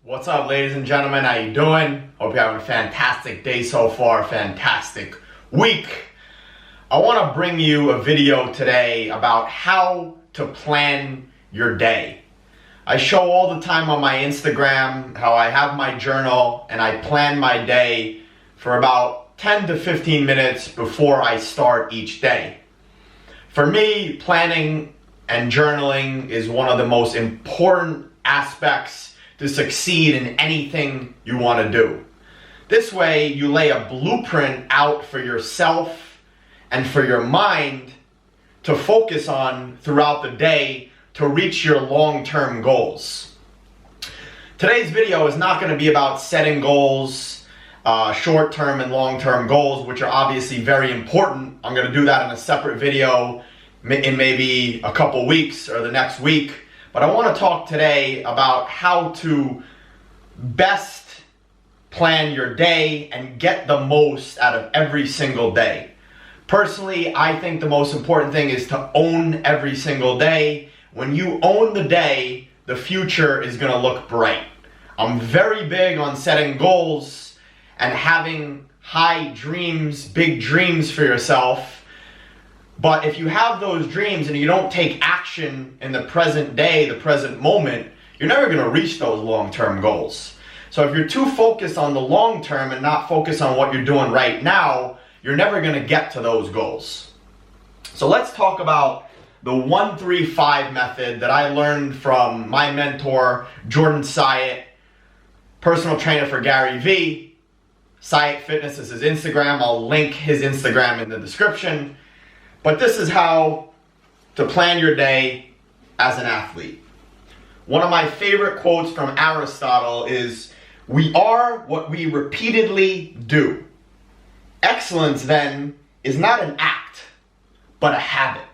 What's up, ladies and gentlemen? How you doing? Hope you're having a fantastic day so far, fantastic week. I want to bring you a video today about how to plan your day. I show all the time on my Instagram how I have my journal and I plan my day for about 10 to 15 minutes before I start each day. For me, planning and journaling is one of the most important aspects to succeed in anything you want to do. This way, you lay a blueprint out for yourself and for your mind to focus on throughout the day to reach your long-term goals. Today's video is not going to be about setting goals, short-term and long-term goals, which are obviously very important. I'm going to do that in a separate video in maybe a couple weeks or the next week. But I want to talk today about how to best plan your day and get the most out of every single day. Personally, I think the most important thing is to own every single day. When you own the day, the future is going to look bright. I'm very big on setting goals and having high dreams, big dreams for yourself. But if you have those dreams and you don't take action in the present day, the present moment, you're never going to reach those long-term goals. So if you're too focused on the long term and not focused on what you're doing right now, you're never going to get to those goals. So let's talk about the 1-3-5 method that I learned from my mentor, Jordan Syatt, personal trainer for Gary Vee. Syatt Fitness is his Instagram. I'll link his Instagram in the description. But this is how to plan your day as an athlete. One of my favorite quotes from Aristotle is, "We are what we repeatedly do." Excellence, then, is not an act, but a habit.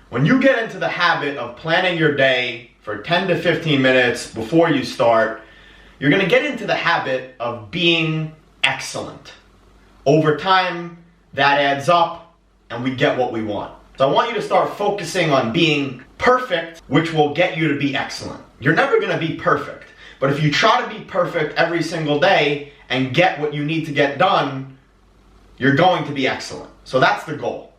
When you get into the habit of planning your day for 10 to 15 minutes before you start, you're going to get into the habit of being excellent. Over time, that adds up, and we get what we want. So I want you to start focusing on being perfect, which will get you to be excellent. You're never going to be perfect, but if you try to be perfect every single day and get what you need to get done, you're going to be excellent. So that's the goal.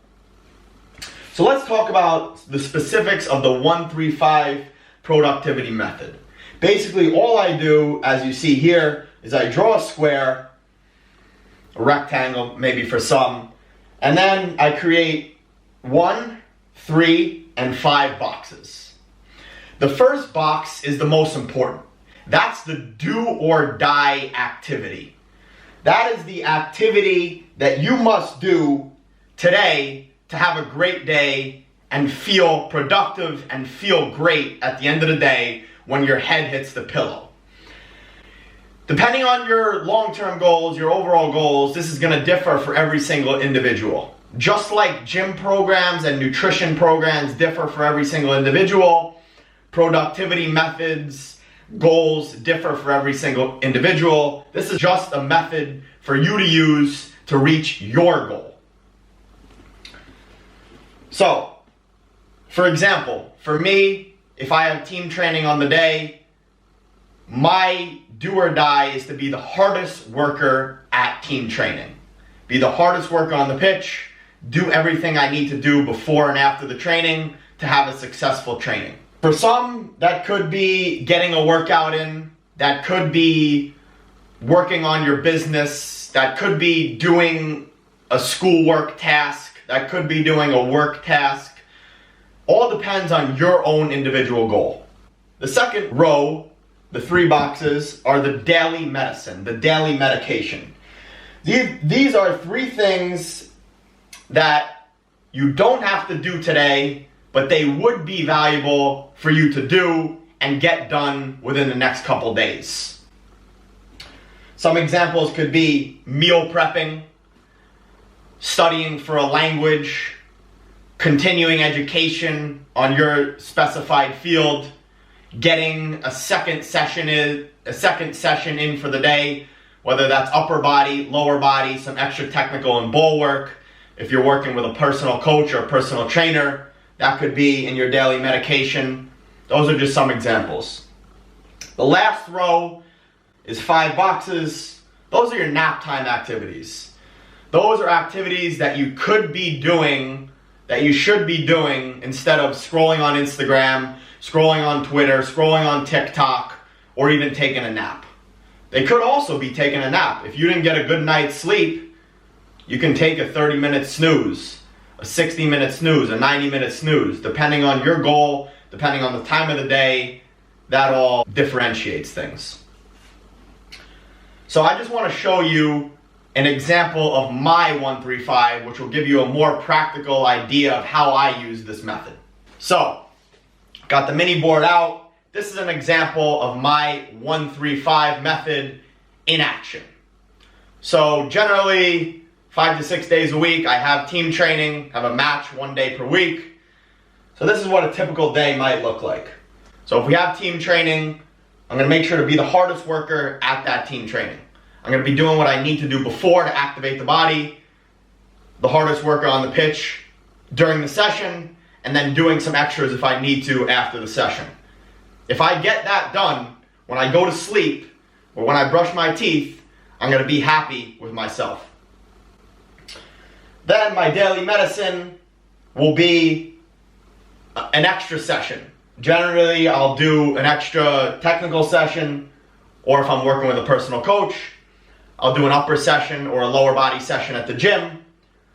So let's talk about the specifics of the 1-3-5 productivity method. Basically, all I do, as you see here, is I draw a square, a rectangle, maybe for some, and then I create 1, 3, and 5 boxes. The first box is the most important. That's the do or die activity. That is the activity that you must do today to have a great day and feel productive and feel great at the end of the day when your head hits the pillow. Depending on your long-term goals, your overall goals, this is going to differ for every single individual. Just like gym programs and nutrition programs differ for every single individual, productivity methods, goals differ for every single individual. This is just a method for you to use to reach your goal. So, for example, for me, if I have team training on the day, my do or die is to be the hardest worker at team training. Be the hardest worker on the pitch, do everything I need to do before and after the training to have a successful training. For some, that could be getting a workout in, that could be working on your business, that could be doing a schoolwork task, that could be doing a work task. All depends on your own individual goal. The second row, the 3 boxes, are the daily medicine, the daily medication. These are 3 things that you don't have to do today, but they would be valuable for you to do and get done within the next couple days. Some examples could be meal prepping, studying for a language, continuing education on your specified field, getting a second session in for the day, whether that's upper body, lower body, some extra technical and ball work. If you're working with a personal coach or a personal trainer, that could be in your daily medication. Those are just some examples. The last row is 5 boxes. Those are your nap time activities. Those are activities that you could be doing, that you should be doing instead of scrolling on Instagram, scrolling on Twitter, scrolling on TikTok, or even taking a nap. They could also be taking a nap. If you didn't get a good night's sleep, you can take a 30-minute snooze, a 60-minute snooze, a 90-minute snooze, depending on your goal, depending on the time of the day. That all differentiates things. So I just want to show you an example of my 135, which will give you a more practical idea of how I use this method. So, got the mini board out. This is an example of my 135 method in action. So generally, 5 to 6 days a week, I have team training, have a match 1 day per week. So this is what a typical day might look like. So if we have team training, I'm going to make sure to be the hardest worker at that team training. I'm going to be doing what I need to do before to activate the body, the hardest worker on the pitch during the session, and then doing some extras if I need to after the session. If I get that done, when I go to sleep or when I brush my teeth, I'm going to be happy with myself. Then my daily medicine will be an extra session. Generally, I'll do an extra technical session, or if I'm working with a personal coach, I'll do an upper session or a lower body session at the gym,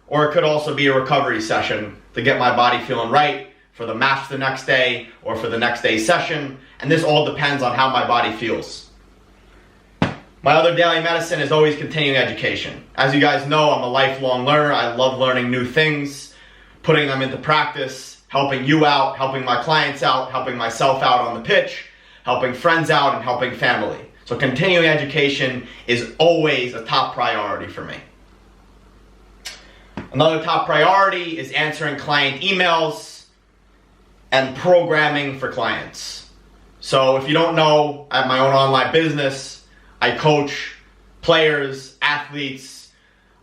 or it could also be a recovery session to get my body feeling right for the match the next day or for the next day's session, and this all depends on how my body feels. My other daily medicine is always continuing education. As you guys know, I'm a lifelong learner. I love learning new things, putting them into practice, helping you out, helping my clients out, helping myself out on the pitch, helping friends out, and helping family. So continuing education is always a top priority for me. Another top priority is answering client emails and programming for clients. So if you don't know, I have my own online business. I coach players, athletes,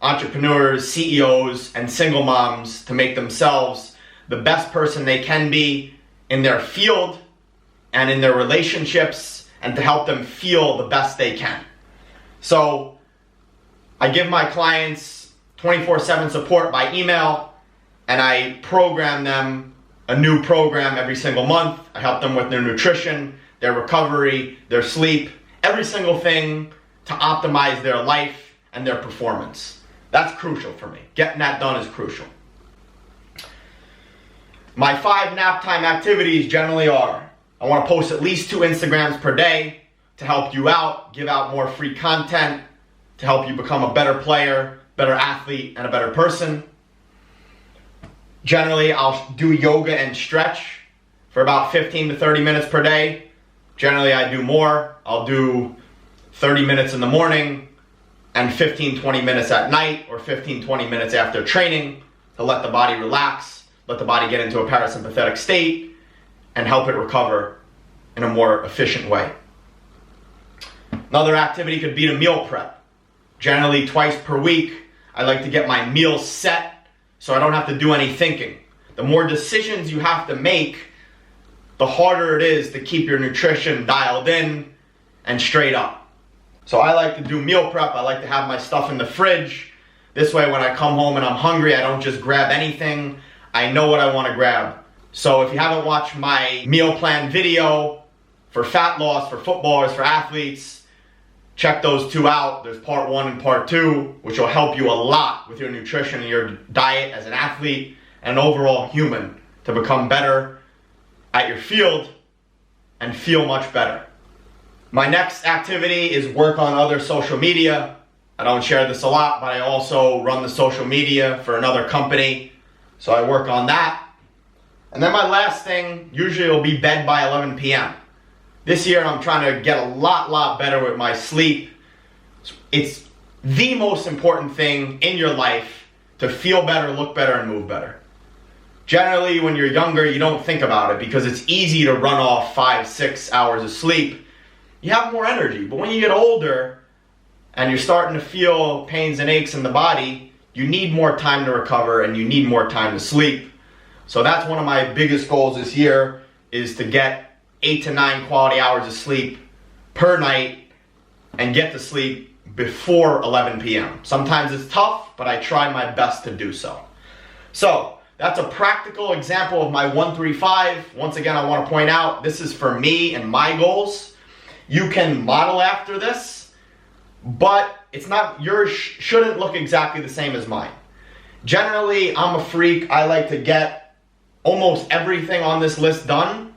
entrepreneurs, CEOs, and single moms to make themselves the best person they can be in their field and in their relationships, and to help them feel the best they can. So I give my clients 24/7 support by email, and I program them a new program every single month. I help them with their nutrition, their recovery, their sleep, every single thing to optimize their life and their performance. That's crucial for me. Getting that done is crucial. My 5 nap time activities generally are: I want to post at least 2 Instagrams per day to help you out, give out more free content, to help you become a better player, better athlete, and a better person. Generally, I'll do yoga and stretch for about 15 to 30 minutes per day. Generally, I do more. I'll do 30 minutes in the morning and 15-20 minutes at night, or 15-20 minutes after training, to let the body relax, let the body get into a parasympathetic state, and help it recover in a more efficient way. Another activity could be to meal prep. Generally, twice per week, I like to get my meals set so I don't have to do any thinking. The more decisions you have to make, the harder it is to keep your nutrition dialed in and straight up. So I like to do meal prep. I like to have my stuff in the fridge. This way, when I come home and I'm hungry, I don't just grab anything. I know what I want to grab. So if you haven't watched my meal plan video for fat loss, for footballers, for athletes, check those 2 out. There's part 1 and part 2, which will help you a lot with your nutrition and your diet as an athlete and an overall human to become better at your field and feel much better. My next activity is work on other social media. I don't share this a lot, but I also run the social media for another company, so I work on that. And then my last thing usually will be bed by 11 p.m. This year I'm trying to get a lot better with my sleep. It's the most important thing in your life to feel better, look better, and move better. Generally, when you're younger, you don't think about it because it's easy to run off 5-6 hours of sleep. You have more energy. But when you get older and you're starting to feel pains and aches in the body, you need more time to recover and you need more time to sleep. So that's one of my biggest goals this year, is to get 8 to 9 quality hours of sleep per night and get to sleep before 11 p.m. Sometimes it's tough, but I try my best to do so. So that's a practical example of my 1-3-5. Once again, I want to point out, this is for me and my goals. You can model after this, but it's not, yours shouldn't look exactly the same as mine. Generally, I'm a freak. I like to get almost everything on this list done,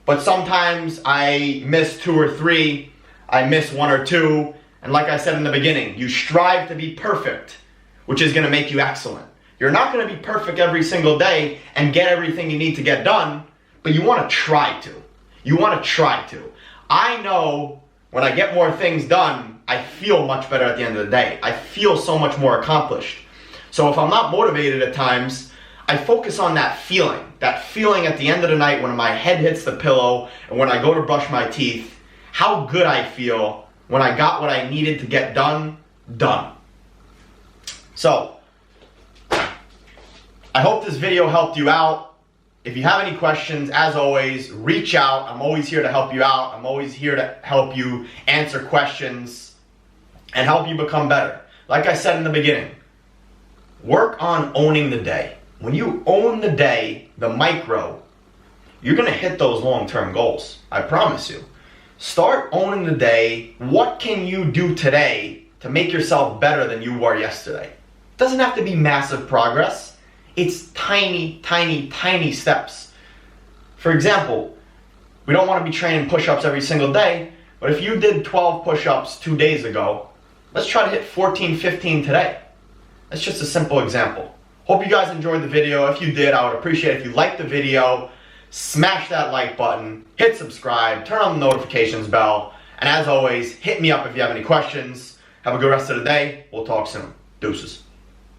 but sometimes I miss 2 or 3, I miss 1 or 2, and like I said in the beginning, you strive to be perfect, which is going to make you excellent. You're not going to be perfect every single day and get everything you need to get done, but you want to try to. You want to try to. I know when I get more things done, I feel much better at the end of the day. I feel so much more accomplished. So if I'm not motivated at times, I focus on that feeling at the end of the night when my head hits the pillow and when I go to brush my teeth, how good I feel when I got what I needed to get done. So, I hope this video helped you out. If you have any questions, as always, reach out. I'm always here to help you out. I'm always here to help you answer questions and help you become better. Like I said in the beginning, work on owning the day. When you own the day, the micro, you're going to hit those long-term goals. I promise you. Start owning the day. What can you do today to make yourself better than you were yesterday? It doesn't have to be massive progress. It's tiny, tiny, tiny steps. For example, we don't want to be training push-ups every single day, but if you did 12 push-ups 2 days ago, let's try to hit 14, 15 today. That's just a simple example. Hope you guys enjoyed the video. If you did, I would appreciate it if you liked the video. Smash that like button, hit subscribe, turn on the notifications bell, and as always, hit me up if you have any questions. Have a good rest of the day. We'll talk soon. Deuces.